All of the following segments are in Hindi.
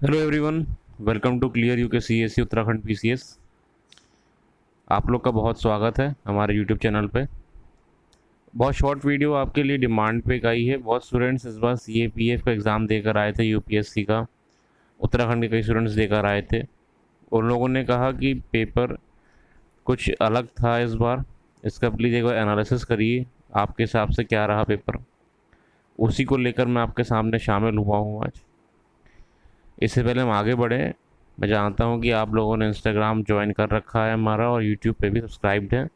Hello everyone, welcome to clear UK CSC Uttarakhand PCS. आप लोग का बहुत स्वागत है हमारे यूट्यूब चैनल पे। बहुत शॉर्ट वीडियो आपके लिए डिमांड पे आई है। बहुत स्टूडेंट्स इस बार सीएपीएफ का एग्ज़ाम देकर आए थे, यूपीएससी का। उत्तराखंड के कई स्टूडेंट्स देकर आए थे। उन लोगों ने कहा कि पेपर कुछ अलग था इस बार, इसका प्लीज़ एक बार एनालिसिस करिए, आपके हिसाब से क्या रहा पेपर। उसी को लेकर मैं आपके सामने शामिल हुआ हूँ आज। इससे पहले हम आगे बढ़ें, मैं जानता हूँ कि आप लोगों ने इंस्टाग्राम ज्वाइन कर रखा है हमारा और यूट्यूब पे भी सब्सक्राइब्ड है।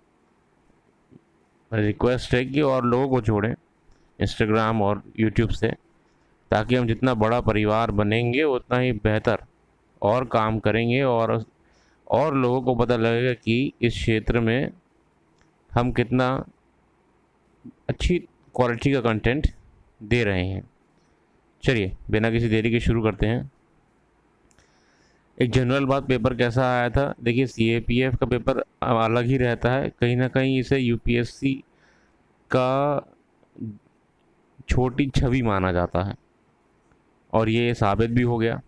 रिक्वेस्ट है कि और लोगों को जोड़ें इंस्टाग्राम और यूट्यूब से, ताकि हम जितना बड़ा परिवार बनेंगे उतना ही बेहतर और काम करेंगे और लोगों को पता लगेगा कि इस क्षेत्र में हम कितना अच्छी क्वालिटी का कंटेंट दे रहे हैं। चलिए बिना किसी देरी के शुरू करते हैं। एक जनरल बात, पेपर कैसा आया था। देखिए, सीएपीएफ का पेपर अलग ही रहता है, कहीं ना कहीं इसे यूपीएससी का छोटी छवि माना जाता है और ये साबित भी हो गया।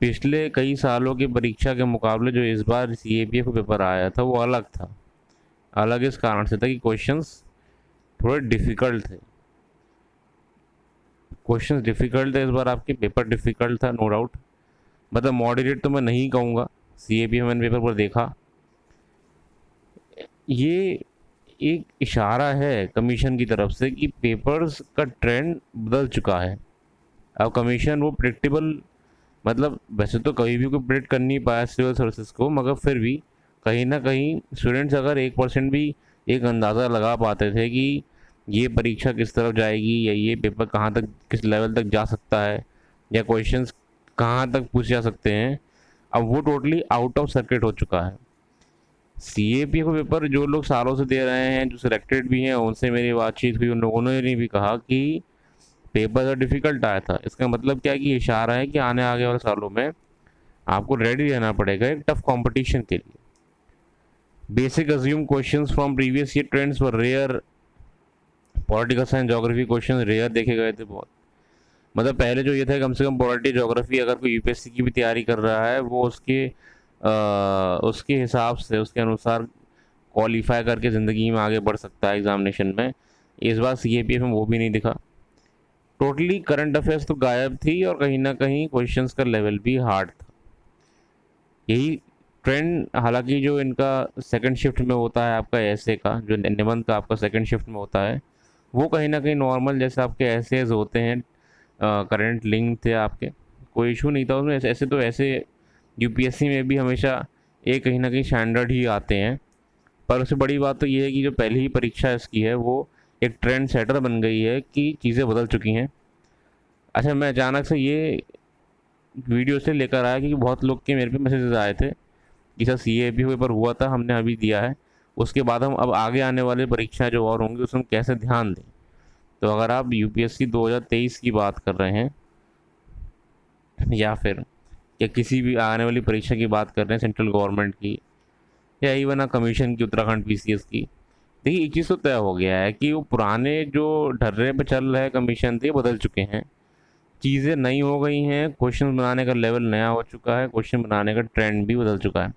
पिछले कई सालों की परीक्षा के मुकाबले जो इस बार सीएपीएफ का पेपर आया था वो अलग था। अलग इस कारण से था कि क्वेश्चंस थोड़े डिफ़िकल्ट थे। क्वेश्चंस डिफ़िकल्ट थे इस बार, आपके पेपर डिफ़िकल्ट था, नो डाउट। मतलब मॉडरेट तो मैं नहीं कहूँगा, सीएपीएफ मैंने पेपर पर देखा। ये एक इशारा है कमीशन की तरफ से कि पेपर्स का ट्रेंड बदल चुका है। अब कमीशन वो प्रिडिक्टेबल, मतलब वैसे तो कभी भी कोई प्रिडिक्ट कर नहीं पाया सिविल सर्विसेज को, मगर फिर भी कहीं ना कहीं स्टूडेंट्स अगर 1% भी एक अंदाज़ा लगा पाते थे कि ये परीक्षा किस तरफ जाएगी या ये पेपर कहाँ तक, किस लेवल तक जा सकता है, या क्वेश्चंस कहाँ तक पूछे जा सकते हैं, अब वो टोटली आउट ऑफ सर्किट हो चुका है। सीएपीएफ का पेपर जो लोग सालों से दे रहे हैं, जो सिलेक्टेड भी हैं, उनसे मेरी बातचीत हुई, उन लोगों ने भी कहा कि पेपर तो डिफ़िकल्ट आया था। इसका मतलब क्या है कि इशारा है कि आगे वाले सालों में आपको रेडी रहना पड़ेगा एक टफ कंपटीशन के लिए। Basic assume questions from previous year trends were rare. Political science geography question rare देखे गए थे बहुत। मतलब पहले जो ये था, कम से कम पॉलिटी ज्योग्राफी अगर कोई यूपीएससी की भी तैयारी कर रहा है वो उसके हिसाब से, उसके अनुसार क्वालिफाई करके ज़िंदगी में आगे बढ़ सकता है एग्जामिनेशन में। इस बार सीएपीएफ में वो भी नहीं दिखा। टोटली करंट अफेयर्स तो गायब थी और कहीं ना कहीं क्वेश्चंस का लेवल भी हार्ड था। यही ट्रेंड, हालांकि जो इनका सेकंड शिफ्ट में होता है आपका ऐसे का, जो निबंध का आपका सेकंड शिफ्ट में होता है, वो कहीं ना कहीं नॉर्मल जैसे आपके ऐसेज होते हैं, करंट लिंक थे आपके, कोई इशू नहीं था उसमें। ऐसे तो ऐसे यूपीएससी में भी हमेशा एक कहीं ना कहीं स्टैंडर्ड ही आते हैं। पर उससे बड़ी बात तो ये है कि जो पहली ही परीक्षा इसकी है वो एक ट्रेंड सेटर बन गई है कि चीज़ें बदल चुकी हैं। अच्छा, मैं अचानक से ये वीडियो से लेकर आया क्योंकि बहुत लोग के मेरे पे मैसेजेस आए थे कि सर सीएपी पेपर हुआ था, हमने अभी दिया है, उसके बाद हम अब आगे आने वाले परीक्षाएं जो और होंगी उसमें कैसे ध्यान दें। तो अगर आप यूपीएससी 2023 की बात कर रहे हैं या फिर या किसी भी आने वाली परीक्षा की बात कर रहे हैं, सेंट्रल गवर्नमेंट की या इवन कमीशन की, उत्तराखंड पीसीएस की, देखिए एक चीज़ तो तय हो गया है कि वो पुराने जो ढर्रे पे चल रहे कमीशन थे बदल चुके हैं। चीज़ें नई हो गई हैं, क्वेश्चन बनाने का लेवल नया हो चुका है, क्वेश्चन बनाने का ट्रेंड भी बदल चुका है।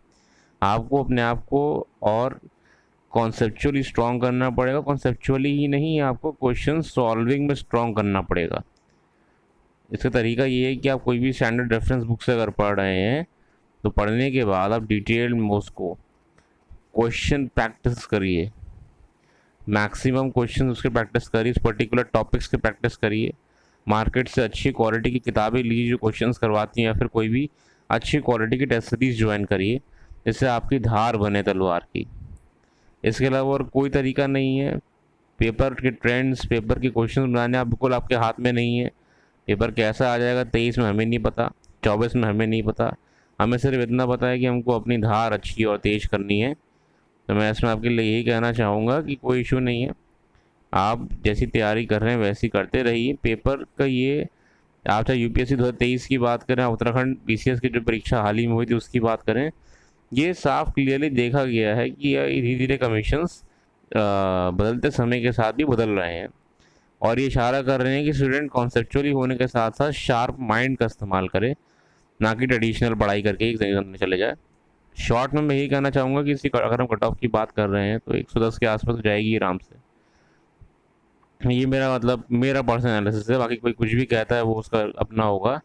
आपको अपने आप को और कॉन्सेप्चुअली स्ट्रॉन्ग करना पड़ेगा। कॉन्सेप्चुअली ही नहीं, आपको क्वेश्चन सॉल्विंग में स्ट्रॉन्ग करना पड़ेगा। इसका तरीका ये है कि आप कोई भी स्टैंडर्ड रेफरेंस बुक से अगर पढ़ रहे हैं तो पढ़ने के बाद आप डिटेल में उसको क्वेश्चन प्रैक्टिस करिए, मैक्सिमम क्वेश्चन उसके प्रैक्टिस करिए, इस पर्टिकुलर टॉपिक्स के प्रैक्टिस करिए। मार्केट से अच्छी क्वालिटी की किताबें लीजिए जो क्वेश्चंस करवाती हैं, या फिर कोई भी अच्छी क्वालिटी की टेस्ट सीरीज ज्वाइन करिए, इससे आपकी धार बने तलवार की। इसके अलावा और कोई तरीका नहीं है। पेपर के ट्रेंड्स, पेपर के क्वेश्चन बनाने आप बिल्कुल आपके हाथ में नहीं है। पेपर कैसा आ जाएगा 23 में हमें नहीं पता, 24 में हमें नहीं पता। हमें सिर्फ इतना पता है कि हमको अपनी धार अच्छी और तेज़ करनी है। तो मैं इसमें आपके लिए यही कहना चाहूँगा कि कोई इशू नहीं है, आप जैसी तैयारी कर रहे हैं वैसी करते रहिए। पेपर का ये, आप चाहे यूपीएससी 2023 की बात करें, उत्तराखंड पीसीएस की जो परीक्षा हाल ही में हुई थी उसकी बात करें, ये साफ क्लियरली देखा गया है कि धीरे धीरे कमीशंस बदलते समय के साथ भी बदल रहे हैं और ये इशारा कर रहे हैं कि स्टूडेंट कॉन्सेप्चुअली होने के साथ साथ शार्प माइंड का इस्तेमाल करे ना कि ट्रेडिशनल पढ़ाई करके एग्जाम में चले जाए। शॉर्ट में मैं यही कहना चाहूँगा कि इसी अगर हम कट ऑफ की बात कर रहे हैं तो 110 के आसपास जाएगी आराम से। ये मेरा मतलब मेरा पर्सनल एनालिसिस है, बाकी कोई कुछ भी कहता है वो उसका अपना होगा।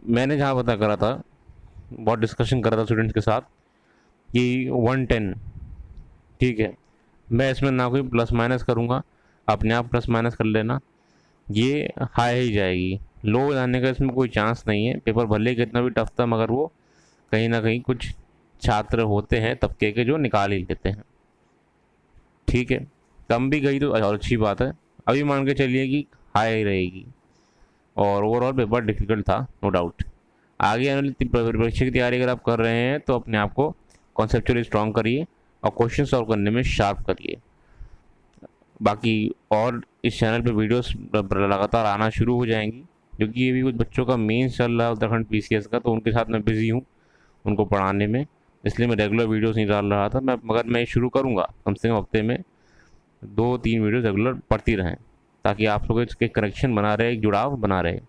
मैंने जहाँ पता करा था, बहुत डिस्कशन करा था स्टूडेंट्स के साथ कि 110 ठीक है, मैं इसमें ना कोई प्लस माइनस करूँगा, अपने आप प्लस माइनस कर लेना, ये हाई ही जाएगी। लो जाने का इसमें कोई चांस नहीं है। पेपर भले ही कितना भी टफ था, मगर वो कहीं ना कहीं कुछ छात्र होते हैं तबके के जो निकाल ही लेते हैं। ठीक है, कम भी गई तो और अच्छी बात है। अभी मान के चलिए कि हाई रहेगी और ओवरऑल पेपर डिफ़िकल्ट था, नो डाउट। आगे आने वाली परीक्षा की तैयारी अगर आप कर रहे हैं तो अपने आप को कॉन्सेप्चुअली स्ट्रॉन्ग करिए और क्वेश्चन सॉल्व करने में शार्प करिए। बाकी और इस चैनल पे वीडियोस लगातार आना शुरू हो जाएंगी, क्योंकि ये भी कुछ बच्चों का मेंस चल रहा है उत्तराखंड पीसीएस का, तो उनके साथ मैं बिज़ी हूँ उनको पढ़ाने में, इसलिए मैं रेगुलर वीडियोस नहीं डाल रहा था। मगर मैं शुरू करूँगा, कम से कम हफ्ते में 2-3 वीडियो रेगुलर पढ़ती रहें, ताकि आप लोग इसके कनेक्शन बना रहे, एक जुड़ाव बना रहे।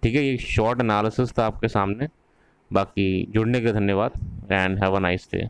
ठीक है, ये शॉर्ट एनालिसिस था आपके सामने। बाकी जुड़ने के धन्यवाद and have a nice day.